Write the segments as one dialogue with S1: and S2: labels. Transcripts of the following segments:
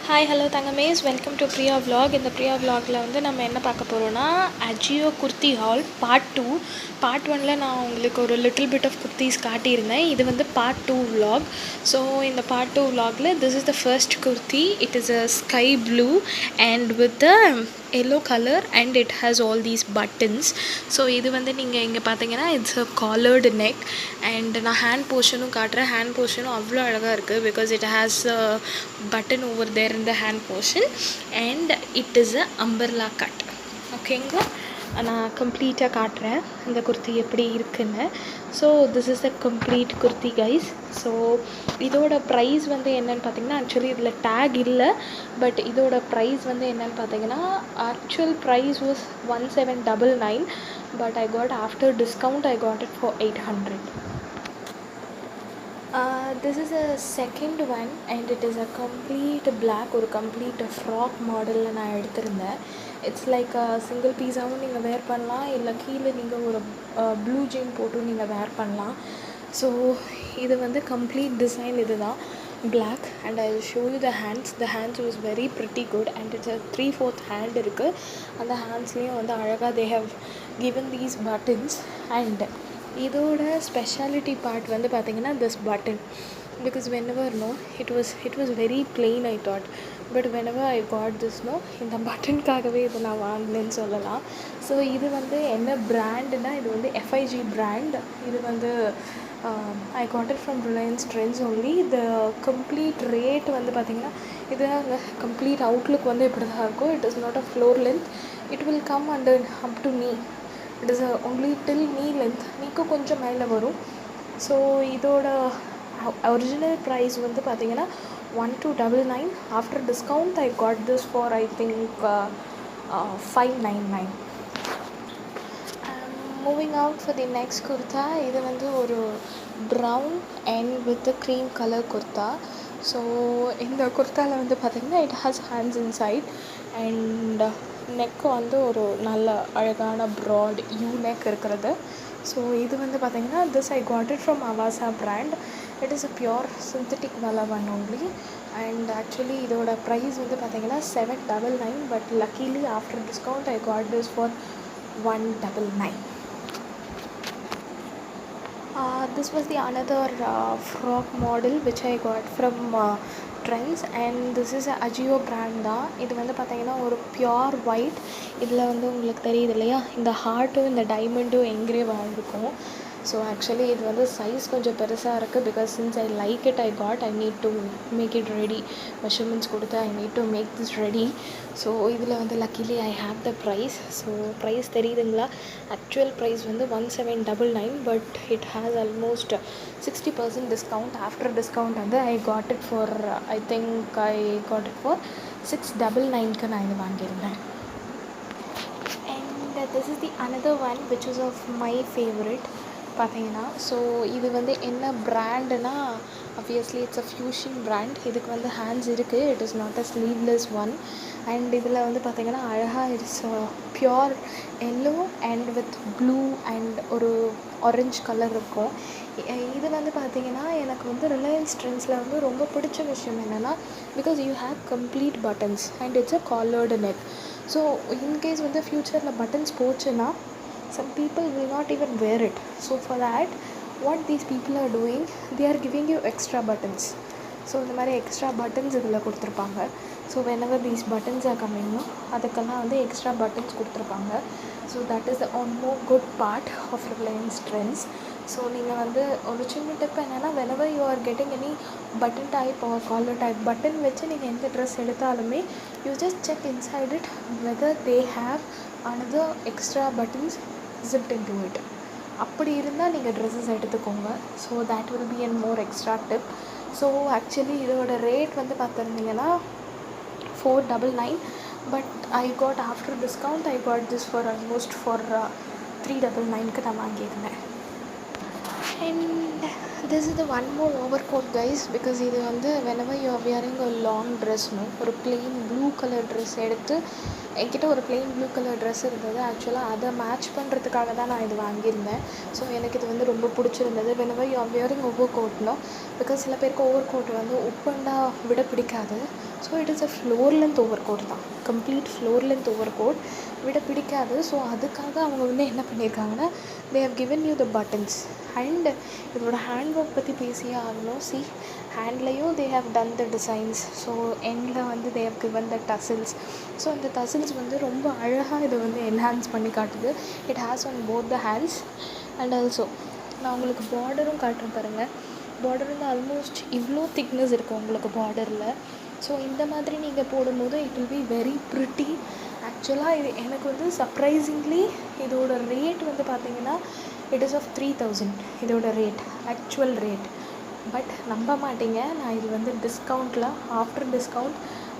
S1: Hi hello தங்கமேஸ், welcome to Priya vlog. இந்த பிரியா vlogல வந்து நம்ம என்ன பார்க்க போகிறோன்னா, Ajio kurti haul part 2. Part 1ல் நான் உங்களுக்கு ஒரு லிட்டில் பிட் ஆஃப் குர்த்திஸ் காட்டியிருந்தேன். இது வந்து பார்ட் 2 vlog. ஸோ இந்த பார்ட் 2 vlogல this is the first kurti. It is a sky blue and with a yellow colour and it has all these buttons. So இது வந்து நீங்கள் இங்கே பார்த்தீங்கன்னா it's a collared neck and நான் ஹேண்ட் போர்ஷனும் காட்டுறேன். ஹேண்ட் போர்ஷனும் அவ்வளோ அழகாக இருக்குது because it has button over there in the hand portion and it is a umbrella cut. ஓகேங்களா, நான் கம்ப்ளீட்டாக காட்டுறேன் இந்த குர்த்தி எப்படி இருக்குன்னு. So this is the complete kurti guys. So இதோட ப்ரைஸ் வந்து என்னென்னு பார்த்தீங்கன்னா, ஆக்சுவலி இதில் டேக் இல்லை, பட் இதோட ப்ரைஸ் வந்து என்னென்னு பார்த்தீங்கன்னா, actual price was 1799, but I got after discount I got it for 800. This is a second one and it is a complete black ஒரு complete ஃப்ராக் மாடலில் நான் எடுத்திருந்தேன். இட்ஸ் லைக் சிங்கிள் பீஸாகவும் நீங்கள் வேர் பண்ணலாம், இல்லை கீழே நீங்கள் ஒரு ப்ளூ ஜீன் போட்டும் நீங்கள் வேர் பண்ணலாம். ஸோ இது வந்து கம்ப்ளீட் டிசைன் இது தான் black and I will show you the hands. The hands was very pretty good and it's a 3/4 hand இருக்குது. அந்த ஹேண்ட்ஸ்லேயும் வந்து அழகாக they have given these buttons and இதோட ஸ்பெஷாலிட்டி பார்ட் வந்து பார்த்திங்கன்னா this button. Because whenever it was very plain I thought, but whenever I got this இந்த பட்டனுக்காகவே இதை நான் வாங்கினேன்னு சொல்லலாம். ஸோ இது வந்து என்ன பிராண்டுனா, இது வந்து FIG பிராண்ட். இது வந்து I got it from Reliance Trends only. The complete rate வந்து பார்த்திங்கன்னா, இது கம்ப்ளீட் அவுட்லுக் வந்து இப்படி தான் இருக்கும். It is not a floor length. It will come under up to knee. It is only till knee length. நீக்கு கொஞ்சம் மேலே வரும். ஸோ இதோட ஒரிஜினல் ப்ரைஸ் வந்து பார்த்திங்கன்னா 1299. After discount I got this for I think 599. Moving out for the next kurta. இது வந்து ஒரு brown and with cream colour kurta. So இந்த குர்த்தாவில் வந்து பார்த்திங்கன்னா it has hands inside and neck வந்து ஒரு நல்ல அழகான ப்ராட் யூ நெக் இருக்கிறது. ஸோ இது வந்து பார்த்திங்கன்னா this I got it from Avaasa brand. It is a pure synthetic வலை ஒன் ஒன்லி அண்ட் ஆக்சுவலி இதோட ப்ரைஸ் வந்து பார்த்திங்கன்னா 799, but luckily after discount I got this for 199. This was the another frock model which I got from Trends and this is a Ajio brand தான். இது வந்து பார்த்திங்கன்னா ஒரு pure white. இதில் வந்து உங்களுக்கு தெரியுது இல்லையா, இந்த ஹார்ட்டும் இந்த டைமண்டும் என்கிரேவ் ஆகிருக்கும். ஸோ ஆக்சுவலி இது வந்து சைஸ் கொஞ்சம் பெருசாக இருக்குது. Because since I like it I got I need to make it ready. Measurements கொடுத்து I need to make this ready. So இதில் வந்து luckily I have the price. So price தெரியுதுங்களா, actual price வந்து 1799, but it has almost 60% discount. After discount வந்து I got it for I think I got it for 699க்கு நான் இது வாங்கியிருந்தேன். And this is the another one which is of my favourite பார்த்தீங்கன்னா. So இது வந்து என்ன பிராண்டுனா, obviously it's a fusion brand. இதுக்கு வந்து ஹேண்ட்ஸ் இருக்குது. It is not a sleeveless one and இதில் வந்து பார்த்திங்கன்னா அழகாக it's pure yellow and with blue and ஒரு ஆரஞ்ச் கலர் இருக்கும். இது வந்து பார்த்திங்கன்னா எனக்கு வந்து ரிலையன்ஸ் ட்ரெண்ட்ஸில் வந்து ரொம்ப பிடிச்ச விஷயம் என்னென்னா, because you have complete buttons and it's a collared neck. So in case வந்து ஃப்யூச்சரில் பட்டன்ஸ் போச்சுன்னா some people will not even wear it. So for that what these people are doing, they are giving you extra buttons. So இந்த மாதிரி extra buttons இதில் கொடுத்துருப்பாங்க. So whenever these buttons are coming அதுக்கெல்லாம் வந்து extra buttons கொடுத்துருப்பாங்க. So that is the one more good part of Reliance Trends. So நீங்கள் வந்து ஒரு சின்ன டிப் என்னென்னா, whenever you are getting any button type or collar type button வச்சு நீங்கள் எந்த ட்ரெஸ் எடுத்தாலுமே you just check inside it whether they have another extra buttons zipped into it. அப்படி இருந்தால் நீங்கள் ட்ரெஸ்ஸஸ் எடுத்துக்கோங்க. So that will be a more extra tip. So actually இதோட rate வந்து பார்த்துருந்தீங்கன்னா 499, but I got after discount I got this for almost for 399க்கு நான் வாங்கியிருந்தேன். And This is the one more overcoat guys, because இது வந்து whenever you are wearing a long dress ஒரு plain blue color dress எடுத்து என்கிட்ட ஒரு plain blue color dress இருந்தது. ஆக்சுவலாக அதை மேட்ச் பண்ணுறதுக்காக தான் நான் இது வாங்கியிருந்தேன். ஸோ எனக்கு இது வந்து ரொம்ப பிடிச்சிருந்தது. whenever you are wearing overcoat because சில பேருக்கு ஓவர் கோட் வந்து உப்பண்டா விட பிடிக்காது. So it is a floor length overcoat தான், complete floor length overcoat விட பிடிக்காது. ஸோ அதுக்காக அவங்க வந்து என்ன பண்ணியிருக்காங்கன்னா, they have given you the buttons. And இதோட ஹேண்ட் ஒர்க் பற்றி பேசியே ஆகணும். சி, ஹேண்ட்லேயும் they have done the designs. So எண்டில் வந்து they have given the tassels. So அந்த டசில்ஸ் வந்து ரொம்ப அழகாக இதை வந்து என்ஹான்ஸ் பண்ணி காட்டுது. It has on both the hands. And also நான் உங்களுக்கு பார்டரும் காட்டுறேன் பாருங்கள். பார்டர் வந்து ஆல்மோஸ்ட் இவ்வளோ திக்னஸ் இருக்குது உங்களுக்கு பார்டரில். ஸோ இந்த மாதிரி நீங்கள் போடும்போது it will be very pretty. ஆக்சுவலாக இது எனக்கு வந்து சர்ப்ரைசிங்லி இதோட ரேட் வந்து பார்த்திங்கன்னா இட் இஸ் ஆஃப் 3000 இதோட ரேட், ஆக்சுவல் ரேட். பட் நம்ப மாட்டீங்க, நான் இது வந்து டிஸ்கவுண்ட்டில், after discount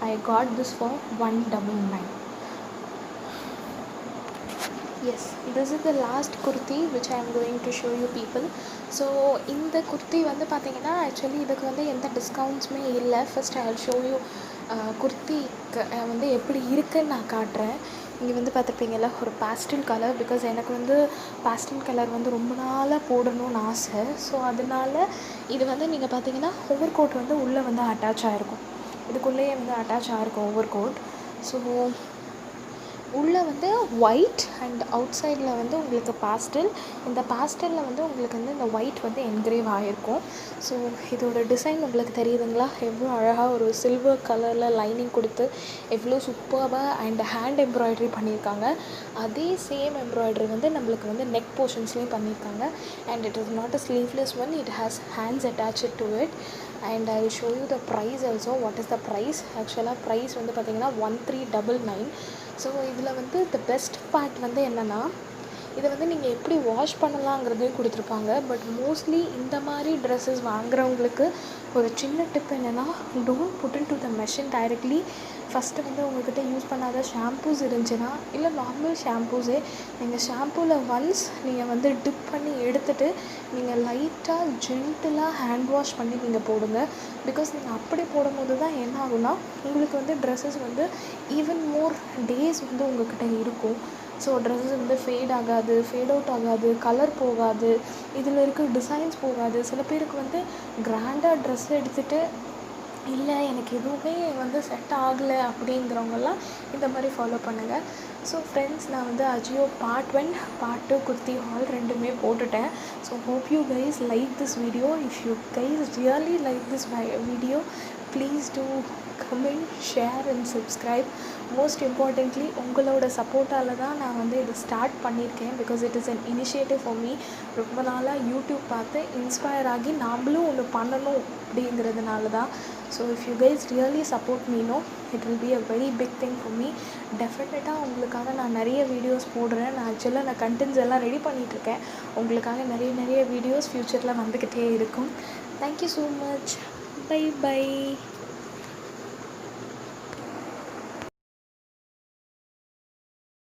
S1: I got this for 199. Yes, this is the last kurti which I am going to show you people. So இந்த குர்த்தி வந்து பார்த்திங்கன்னா ஆக்சுவலி இதுக்கு வந்து எந்த டிஸ்கவுண்ட்ஸுமே இல்லை. First I will show you kurti வந்து எப்படி இருக்குன்னு நான் காட்டுறேன். இங்கே வந்து பார்த்துருப்பீங்கள்ல ஒரு பாஸ்டல் கலர், பிகாஸ் எனக்கு வந்து பாஸ்டல் கலர் வந்து ரொம்ப நாளாக போடணும்னு ஆசை. ஸோ அதனால இது வந்து நீங்கள் பார்த்தீங்கன்னா ஓவர் கோட் வந்து உள்ளே வந்து அட்டாச் ஆகிருக்கும், இதுக்குள்ளேயே வந்து அட்டாச் ஆகிருக்கும் ஓவர் கோட். ஸோ உள்ளே வந்து ஒயிட் அண்ட் அவுட் சைடில் வந்து உங்களுக்கு பாஸ்டல். இந்த பாஸ்டலில் வந்து உங்களுக்கு வந்து இந்த ஒயிட் வந்து என்கிரேவ் ஆகிருக்கும். ஸோ இதோட டிசைன் உங்களுக்கு தெரியுதுங்களா, எவ்வளோ அழகாக ஒரு சில்வர் கலரில் லைனிங் கொடுத்து எவ்வளோ சூப்பராக அண்ட் ஹேண்ட் எம்ப்ராய்டரி பண்ணியிருக்காங்க. அதே சேம் எம்ப்ராய்டரி வந்து நம்மளுக்கு வந்து நெக் போர்ஷன்ஸ்லேயும் பண்ணியிருக்காங்க. And it is not a sleeveless one, it has hands attached to it. And I show you the price also. What is the price? ஆக்சுவலாக ப்ரைஸ் வந்து பார்த்திங்கன்னா 1399. ஸோ இதில் வந்து த பெஸ்ட் பார்ட் வந்து என்னென்னா, இதை வந்து நீங்கள் எப்படி வாஷ் பண்ணலாங்கிறதையும் கொடுத்துருப்பாங்க. பட் மோஸ்ட்லி இந்த மாதிரி ட்ரெஸ்ஸஸ் வாங்குறவங்களுக்கு ஒரு சின்ன டிப் என்னென்னா, don't put into the machine directly. First வந்து உங்கள்கிட்ட யூஸ் பண்ணாத ஷாம்பூஸ் இருந்துச்சுன்னா, இல்லை நார்மல் ஷாம்பூஸே நீங்கள் ஷாம்பூவில் ஒன்ஸ் நீங்கள் வந்து டிப் பண்ணி எடுத்துகிட்டு நீங்கள் லைட்டாக ஜென்டிலாக ஹேண்ட் வாஷ் பண்ணி நீங்கள் போடுங்க. பிகாஸ் நீங்கள் அப்படி போடும்போது தான் என்ன ஆகும்னா, உங்களுக்கு வந்து ட்ரெஸ்ஸஸ் வந்து ஈவன் மோர் டேஸ் வந்து உங்கள்கிட்ட இருக்கும். ஸோ ட்ரெஸ்ஸஸ் வந்து ஃபேட் ஆகாது, ஃபேட் அவுட் ஆகாது, கலர் போகாது, இதில் இருக்க டிசைன்ஸ் போகாது. சில பேருக்கு வந்து கிராண்டாக ட்ரெஸ் எடுத்துகிட்டு இல்லை எனக்கு எதுவுமே வந்து செட் ஆகலை அப்படிங்கிறவங்கெல்லாம் இந்த மாதிரி ஃபாலோ பண்ணுங்கள். ஸோ ஃப்ரெண்ட்ஸ், நான் வந்து Ajio part 1 part 2 kurti hall ரெண்டுமே போட்டுட்டேன். So hope you guys like this video. If you guys really like this video, please do comment, share and subscribe. Most importantly உங்களோட சப்போர்ட்டால் தான் நான் வந்து இது ஸ்டார்ட் பண்ணியிருக்கேன். Because it is an initiative for me. ரொம்ப நாளாக யூடியூப் பார்த்து inspire ஆகி நாம்ளும் ஒன்று பண்ணணும் அப்படிங்கிறதுனால தான். So if you guys really support me, it will be a very big thing for me. டெஃபினட்டாக உங்களுக்காக நான் நிறைய வீடியோஸ் போடுறேன். நான் ஆக்சுவலாக நான் கண்டென்ட்ஸ் எல்லாம் ரெடி பண்ணிகிட்ருக்கேன். உங்களுக்காக நிறைய வீடியோஸ் ஃப்யூச்சரில் வந்துக்கிட்டே இருக்கும். Thank you so much. Bye by.